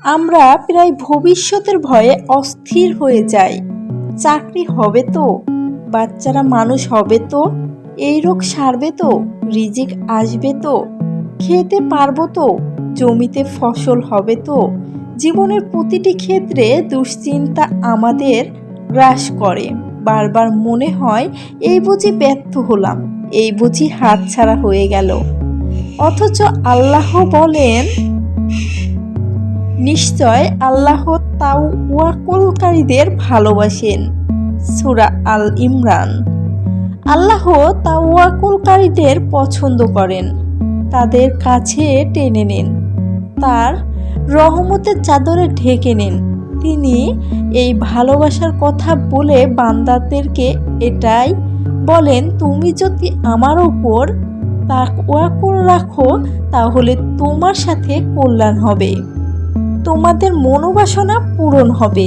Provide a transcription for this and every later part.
আমরা প্রায় ভবিষ্যতের ভয়ে অস্থির হয়ে যাই। চাকরি হবে তো, বাচ্চারা মানুষ হবে তো, এই রোগ সারবে তো, রিজিক আসবে তো, খেতে পারবো তো, জমিতে ফসল হবে তো। জীবনের প্রতিটি ক্ষেত্রে দুশ্চিন্তা আমাদের গ্রাস করে। বারবার মনে হয় এই বুঝি ব্যর্থ হলাম, এই বুঝি হাতছাড়া হয়ে গেল। অথচ আল্লাহ বলেন, নিশ্চয় আল্লাহ তাওয়াক্কুলকারীদের ভালোবাসেন। সূরা আল ইমরান। আল্লাহ তাওয়াক্কুলকারীদের পছন্দ করেন, তাদের কাছে টেনে নেন, তার রহমতের চাদরে ঢেকে নেন। তিনি এই ভালোবাসার কথা বলে বান্দাদেরকে এটাই বলেন, তুমি যদি আমার উপর তাওয়াক্কুল রাখো তাহলে তোমার সাথে কল্যাণ হবে, তোমাদের মনোবাসনা পূরণ হবে,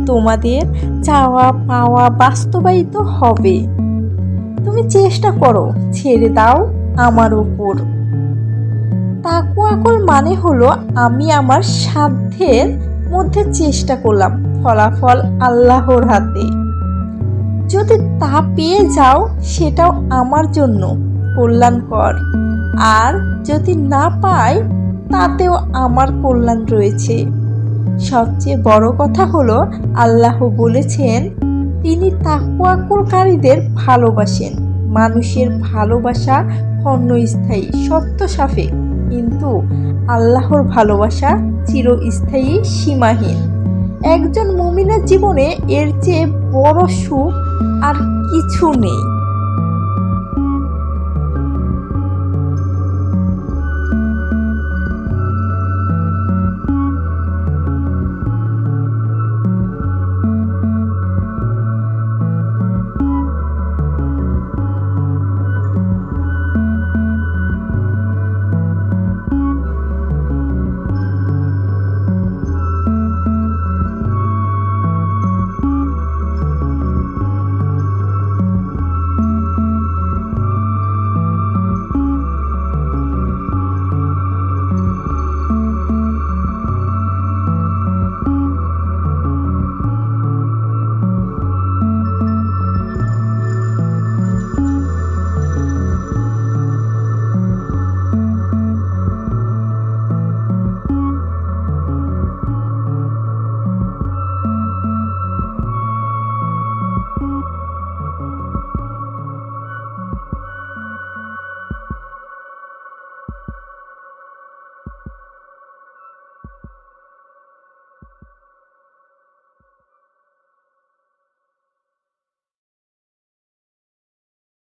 তোমাদের চাওয়া পাওয়া বাস্তবায়িত হবে। তুমি চেষ্টা করো, ছেড়ে দাও আমার উপর। তাওয়াক্কুল মানে হলো আমি আমার সাধ্যের মধ্যে চেষ্টা করলাম, ফলাফল আল্লাহর হাতে। যদি তা পেয়ে যাও সেটাও আমার জন্য কল্যাণকর, আর যদি না পাই তাতেও আমার কল্যাণ রয়েছে। সবচেয়ে বড় কথা হলো আল্লাহ বলেছেন তিনি তাওয়াক্কুলকারীদের ভালোবাসেন। মানুষের ভালোবাসা ক্ষণস্থায়ী, সত্য সাপেক্ষ, কিন্তু আল্লাহর ভালোবাসা চিরস্থায়ী, সীমাহীন। একজন মুমিনের জীবনে এর চেয়ে বড় সুখ আর কিছু নেই।